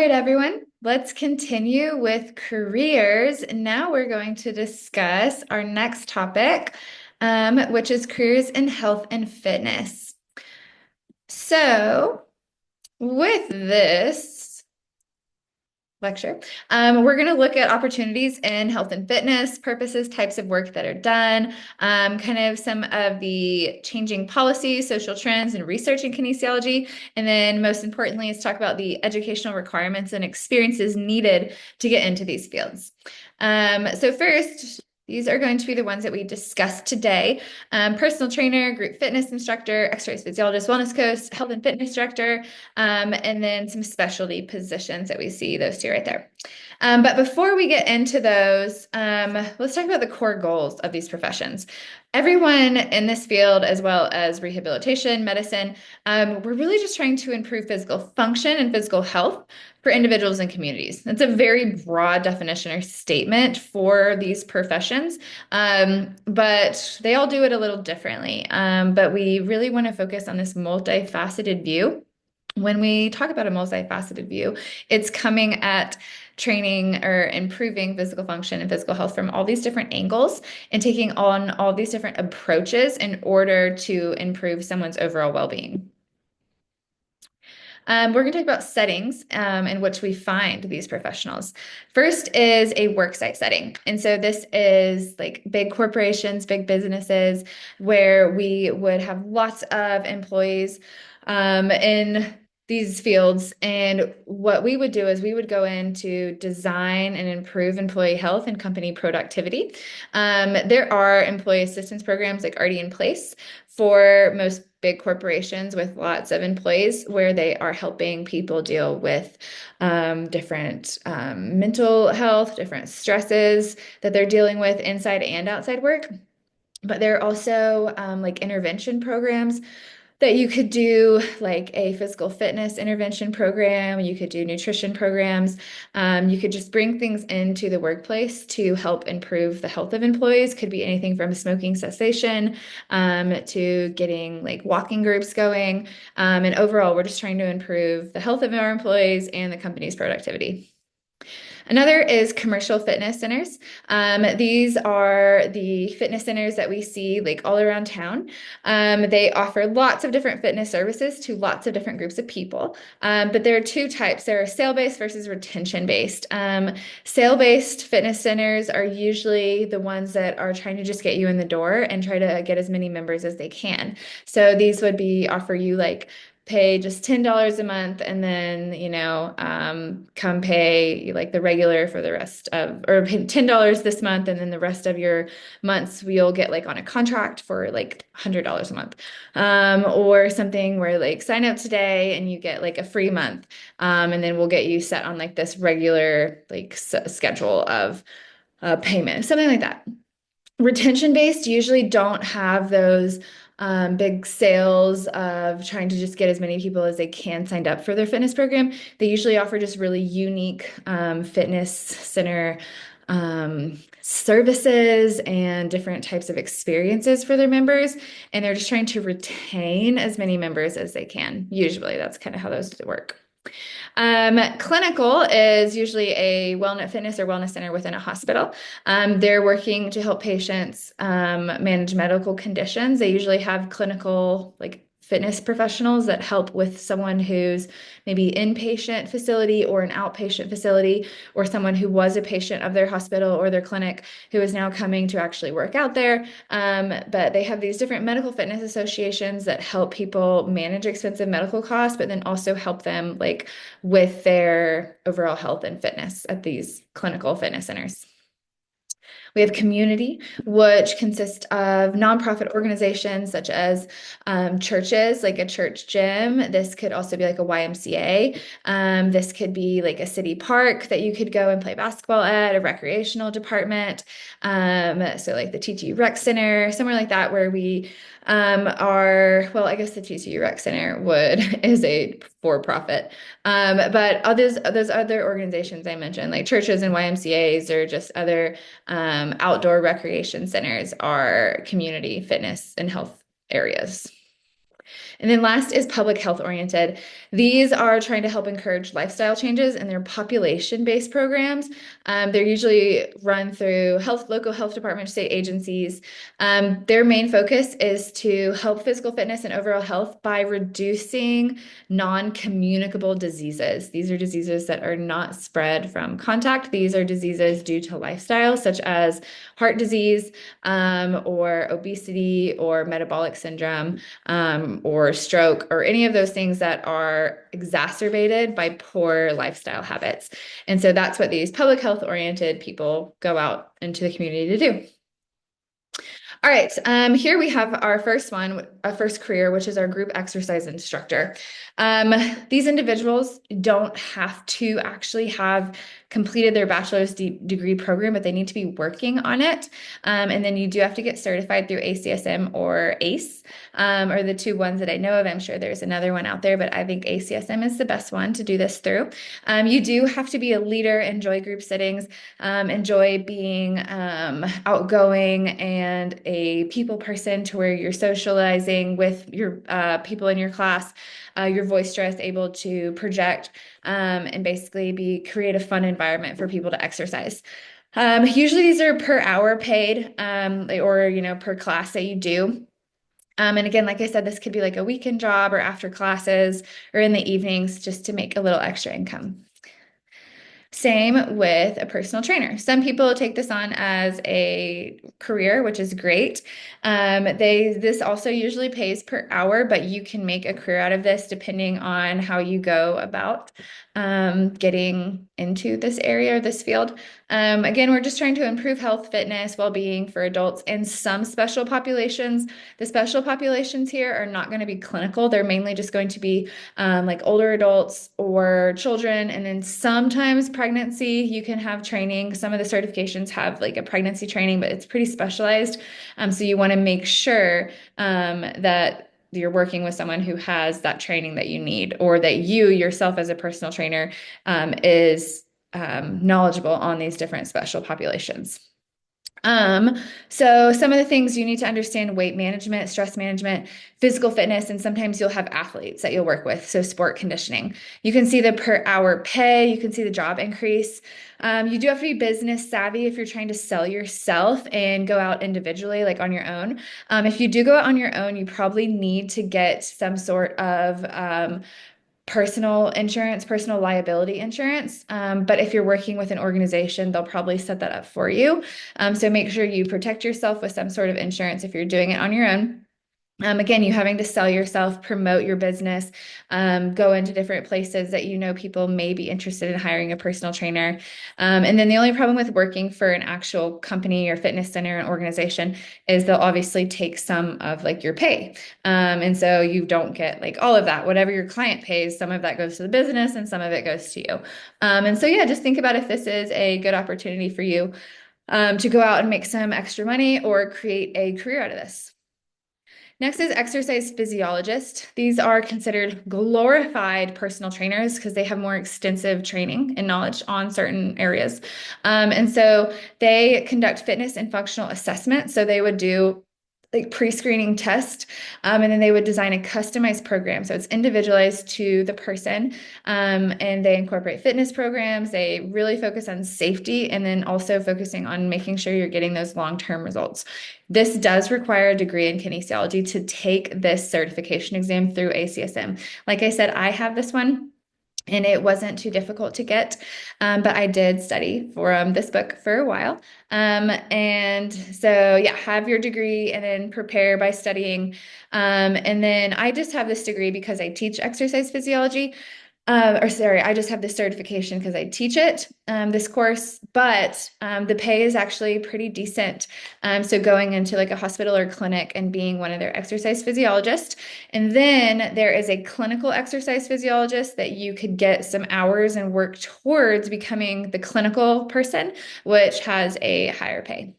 right, everyone, let's continue with careers. Now we're going to discuss our next topic, which is careers in health and fitness. So, with this lecture, we're going to look at opportunities in health and fitness, purposes, types of work that are done, kind of some of the changing policies, social trends, and research in kinesiology. And then most importantly is talk about the educational requirements and experiences needed to get into these fields. So first, these are going to be the ones that we discussed today. Personal trainer, group fitness instructor, exercise physiologist, wellness coach, health and fitness director, and then some specialty positions that we see, those two right there. But before we get into those, let's talk about the core goals of these professions. Everyone in this field, as well as rehabilitation, medicine, we're really just trying to improve physical function and physical health for individuals and communities. That's a very broad definition or statement for these professions, but they all do it a little differently. But we really want to focus on this multifaceted view. When we talk about a multifaceted view, it's coming at training or improving physical function and physical health from all these different angles and taking on all these different approaches in order to improve someone's overall well-being. We're going to talk about settings in which we find these professionals. First is a worksite setting. And so this is like big corporations, big businesses, where we would have lots of employees in these fields. And what we would do is we would go in to design and improve employee health and company productivity. There are employee assistance programs like already in place for most big corporations with lots of employees where they are helping people deal with different mental health, different stresses that they're dealing with inside and outside work. But there are also like intervention programs that you could do, like a physical fitness intervention program. You could do nutrition programs. You could just bring things into the workplace to help improve the health of employees. Could be anything from smoking cessation to getting like walking groups going. And overall, we're just trying to improve the health of our employees and the company's productivity. Another is commercial fitness centers. These are the fitness centers that we see like all around town. They offer lots of different fitness services to lots of different groups of people. But there are two types. There are sale-based versus retention-based. Sale-based fitness centers are usually the ones that are trying to just get you in the door and try to get as many members as they can. So these would be offer you like pay just $10 a month and then, come pay like the regular for the rest of, or pay $10 this month and then the rest of your months you'll get like on a contract for like $100 a month. Or something where like sign up today and you get like a free month. And then we'll get you set on like this regular like schedule of payment, something like that. Retention based usually don't have those big sales of trying to just get as many people as they can signed up for their fitness program. They usually offer just really unique fitness center services and different types of experiences for their members. And they're just trying to retain as many members as they can. Usually, that's kind of how those work. Clinical is usually a wellness fitness or wellness center within a hospital. They're working to help patients manage medical conditions. They usually have clinical like fitness professionals that help with someone who's maybe inpatient facility or an outpatient facility, or someone who was a patient of their hospital or their clinic who is now coming to actually work out there. But they have these different medical fitness associations that help people manage expensive medical costs, but then also help them like with their overall health and fitness at these clinical fitness centers. We have community, which consists of nonprofit organizations such as churches, like a church gym. This could also be like a YMCA. This could be like a city park that you could go and play basketball at, a recreational department. So like the TTU Rec Center, somewhere like that, where we well, I guess the TCU Rec Center is a for-profit. But those other organizations I mentioned, like churches and YMCA's or just other outdoor recreation centers, are community fitness and health areas. And then last is public health oriented. These are trying to help encourage lifestyle changes, and they're population-based programs. They're usually run through local health departments, state agencies. Their main focus is to help physical fitness and overall health by reducing non-communicable diseases. These are diseases that are not spread from contact. These are diseases due to lifestyle, such as heart disease, or obesity, or metabolic syndrome, or stroke, or any of those things that are exacerbated by poor lifestyle habits. And so that's what these public health oriented people go out into the community to do. All right, here we have our first one, our first career, which is our group exercise instructor. These individuals don't have to actually have completed their bachelor's degree program, but they need to be working on it. And then you do have to get certified through ACSM or ACE, are the two ones that I know of. I'm sure there's another one out there, but I think ACSM is the best one to do this through. You do have to be a leader, enjoy group sittings, enjoy being outgoing and a people person to where you're socializing with your people in your class. Your voice stress able to project and basically create a fun environment for people to exercise. Usually these are per hour paid, or per class that you do. And again, like I said, this could be like a weekend job or after classes or in the evenings just to make a little extra income. Same with a personal trainer. Some people take this on as a career, which is great. This also usually pays per hour, but you can make a career out of this depending on how you go about getting into this area or this field. Again, we're just trying to improve health, fitness, well-being for adults and some special populations. The special populations here are not going to be clinical. They're mainly just going to be like older adults or children, and then sometimes pregnancy, you can have training. Some of the certifications have like a pregnancy training, but it's pretty specialized. So you want to make sure that you're working with someone who has that training that you need, or that you yourself as a personal trainer is knowledgeable on these different special populations. So some of the things you need to understand: weight management, stress management, physical fitness, and sometimes you'll have athletes that you'll work with. So sport conditioning. You can see the per hour pay, you can see the job increase. You do have to be business savvy if you're trying to sell yourself and go out individually, like on your own. If you do go out on your own, you probably need to get some sort of personal insurance, personal liability insurance. But if you're working with an organization, they'll probably set that up for you. So make sure you protect yourself with some sort of insurance if you're doing it on your own. Again, you having to sell yourself, promote your business, go into different places that people may be interested in hiring a personal trainer. And then the only problem with working for an actual company or fitness center and organization is they'll obviously take some of like your pay. And so you don't get like all of that. Whatever your client pays, some of that goes to the business and some of it goes to you. And so yeah, just think about if this is a good opportunity for you to go out and make some extra money or create a career out of this. Next is exercise physiologist. These are considered glorified personal trainers because they have more extensive training and knowledge on certain areas. And so they conduct fitness and functional assessment. So they would do like pre-screening test, and then they would design a customized program. So it's individualized to the person, and they incorporate fitness programs. They really focus on safety and then also focusing on making sure you're getting those long-term results. This does require a degree in kinesiology to take this certification exam through ACSM. Like I said, I have this one, and it wasn't too difficult to get, but I did study for this book for a while. And so, yeah, have your degree and then prepare by studying. And then I just have this degree because I teach exercise physiology. Or sorry, I just have this certification because I teach it, this course, but the pay is actually pretty decent. So going into like a hospital or clinic and being one of their exercise physiologists. And then there is a clinical exercise physiologist that you could get some hours and work towards becoming the clinical person, which has a higher pay.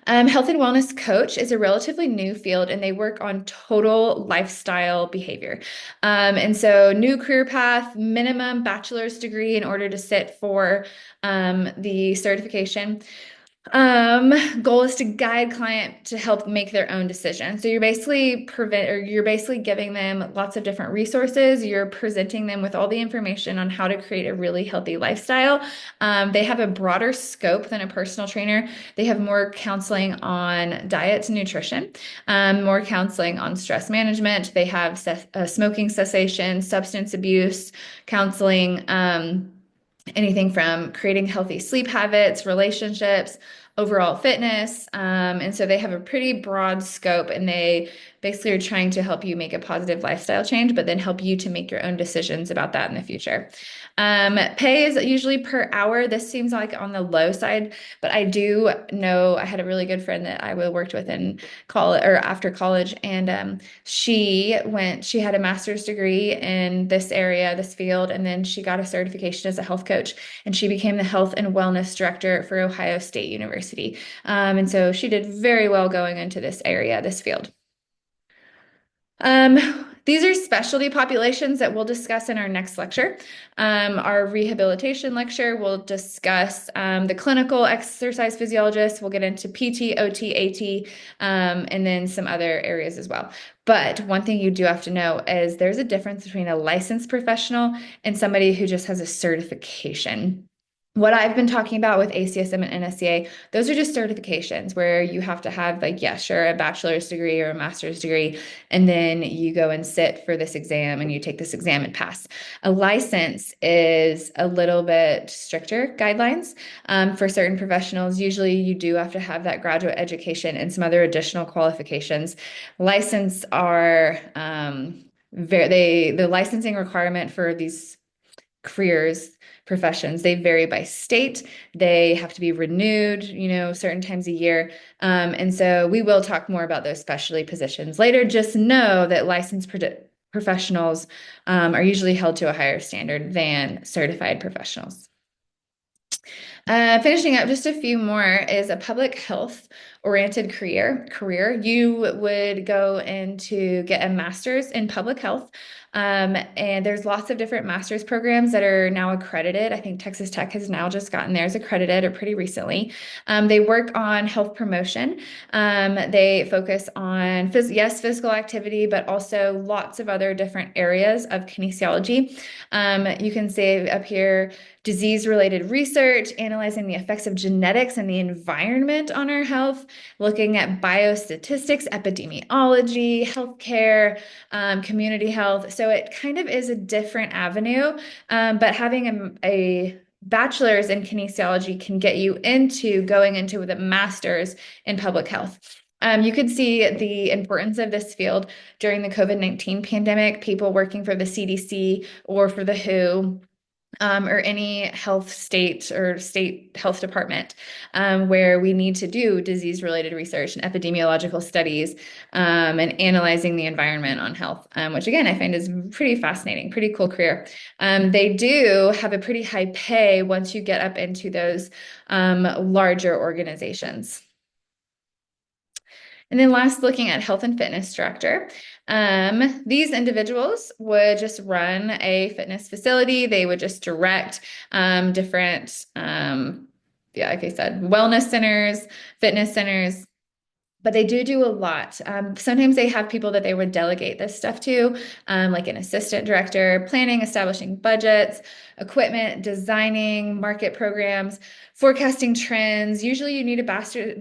Health and wellness coach is a relatively new field, and they work on total lifestyle behavior. And so new career path, minimum bachelor's degree in order to sit for the certification. Goal is to guide client to help make their own decision. So you're basically giving them lots of different resources. You're presenting them with all the information on how to create a really healthy lifestyle. They have a broader scope than a personal trainer. They have more counseling on diet and nutrition, more counseling on stress management. They have smoking cessation, substance abuse counseling. Anything from creating healthy sleep habits, relationships, overall fitness. And so they have a pretty broad scope and they basically are trying to help you make a positive lifestyle change, but then help you to make your own decisions about that in the future. Pay is usually per hour. This seems like on the low side, but I do know I had a really good friend that I worked with in college or after college, and she had a master's degree in this area, this field, and then she got a certification as a health coach, and she became the health and wellness director for Ohio State University. And so she did very well going into this area, this field. These are specialty populations that we'll discuss in our next lecture. Our rehabilitation lecture will discuss the clinical exercise physiologist. We'll get into PT, OT, AT, and then some other areas as well. But one thing you do have to know is there's a difference between a licensed professional and somebody who just has a certification. What I've been talking about with ACSM and NSCA, those are just certifications where you have to have, like, yeah, sure, a bachelor's degree or a master's degree, and then you go and sit for this exam and you take this exam and pass. A license is a little bit stricter guidelines for certain professionals. Usually you do have to have that graduate education and some other additional qualifications. License are the licensing requirement for these careers, professions, they vary by state. They have to be renewed, certain times a year. And so we will talk more about those specialty positions later. Just know that licensed professionals are usually held to a higher standard than certified professionals. Finishing up, just a few more is a public health oriented career. You would go in to get a master's in public health. And there's lots of different master's programs that are now accredited. I think Texas Tech has now just gotten theirs accredited or pretty recently. They work on health promotion. They focus on physical activity, but also lots of other different areas of kinesiology. You can see up here disease-related research, analyzing the effects of genetics and the environment on our health, looking at biostatistics, epidemiology, healthcare, community health. So it kind of is a different avenue, but having a bachelor's in kinesiology can get you into going into the master's in public health. You could see the importance of this field during the COVID-19 pandemic, people working for the CDC or for the WHO, or any health state or state health department, where we need to do disease-related research and epidemiological studies, and analyzing the environment on health, which again, I find is pretty fascinating, pretty cool career. They do have a pretty high pay once you get up into those larger organizations. And then last, looking at health and fitness director. These individuals would just run a fitness facility. They would just direct different, like I said, wellness centers, fitness centers, but they do a lot. Sometimes they have people that they would delegate this stuff to, like an assistant director, planning, establishing budgets, equipment, designing, market programs, forecasting trends. Usually you need a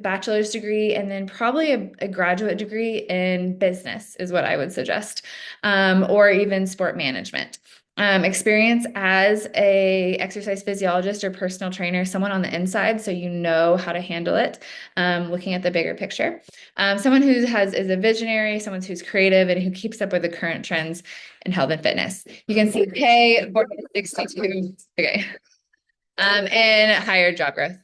bachelor's degree and then probably a graduate degree in business is what I would suggest, or even sport management. Experience as a exercise physiologist or personal trainer, someone on the inside, so you know how to handle it, looking at the bigger picture. Someone who is a visionary, someone who's creative and who keeps up with the current trends in health and fitness. You can see pay 462. Okay. And higher job growth.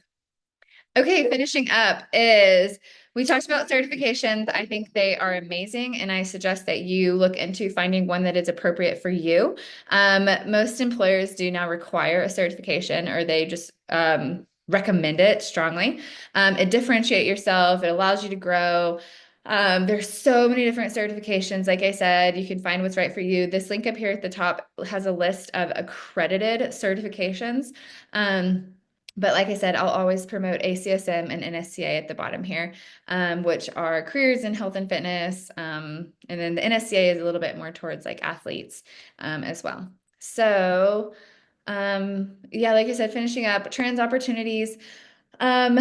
Okay, finishing up is we talked about certifications. I think they are amazing, and I suggest that you look into finding one that is appropriate for you. Most employers do now require a certification, or they just recommend it strongly. It differentiates yourself. It allows you to grow. There's so many different certifications. Like I said, you can find what's right for you. This link up here at the top has a list of accredited certifications. But like I said, I'll always promote ACSM and NSCA at the bottom here, which are careers in health and fitness. And then the NSCA is a little bit more towards like athletes as well. So yeah, like I said, finishing up trans opportunities. Um,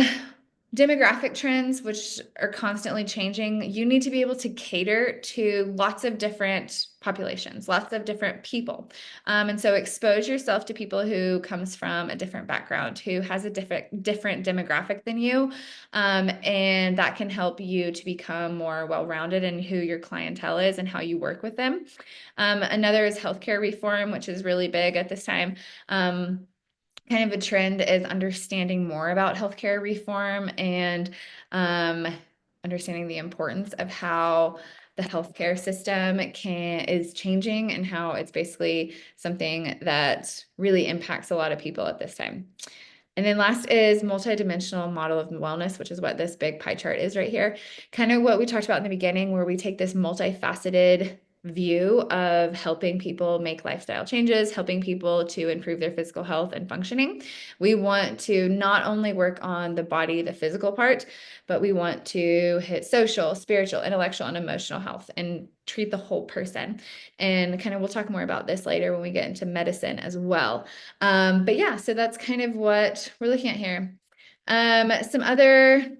Demographic trends, which are constantly changing, you need to be able to cater to lots of different populations, lots of different people. And so expose yourself to people who comes from a different background, who has a different demographic than you. And that can help you to become more well-rounded in who your clientele is and how you work with them. Another is healthcare reform, which is really big at this time. Kind of a trend is understanding more about healthcare reform and um, understanding the importance of how the healthcare system is changing and how it's basically something that really impacts a lot of people at this time. And then last is multidimensional model of wellness, which is what this big pie chart is right here. Kind of what we talked about in the beginning, where we take this multifaceted view of helping people make lifestyle changes, helping people to improve their physical health and functioning. We want to not only work on the body, the physical part, but we want to hit social, spiritual, intellectual, and emotional health and treat the whole person. And kind of we'll talk more about this later when we get into medicine as well. But yeah, so that's kind of what we're looking at here. Some other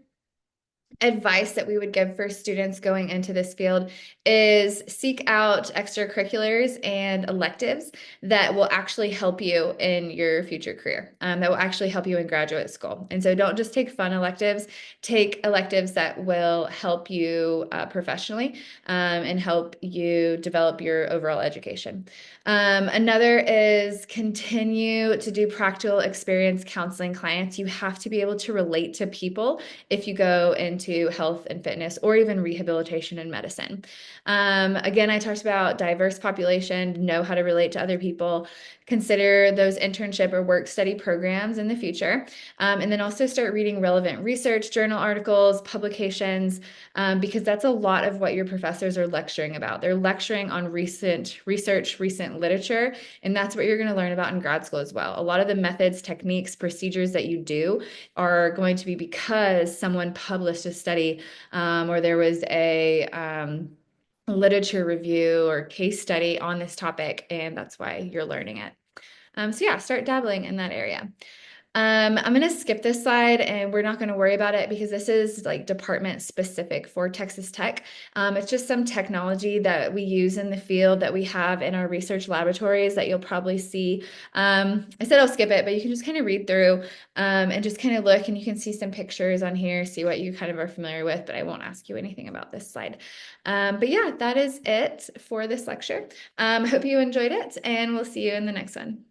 advice that we would give for students going into this field is seek out extracurriculars and electives that will actually help you in your future career, that will actually help you in graduate school. And so don't just take fun electives, take electives that will help you professionally and help you develop your overall education. Another is continue to do practical experience counseling clients. You have to be able to relate to people if you go into health and fitness or even rehabilitation and medicine. Again, I talked about diverse population, know how to relate to other people, consider those internship or work study programs in the future, and then also start reading relevant research, journal articles, publications, because that's a lot of what your professors are lecturing about. They're lecturing on recent research, recent literature, and that's what you're going to learn about in grad school as well. A lot of the methods, techniques, procedures that you do are going to be because someone published a study or there was a literature review or case study on this topic, and that's why you're learning it. So yeah, start dabbling in that area. I'm going to skip this slide and we're not going to worry about it because this is like department specific for Texas Tech. It's just some technology that we use in the field that we have in our research laboratories that you'll probably see. I said I'll skip it, but you can just kind of read through and just kind of look, and you can see some pictures on here, see what you kind of are familiar with, but I won't ask you anything about this slide. But yeah, that is it for this lecture. Hope you enjoyed it, and we'll see you in the next one.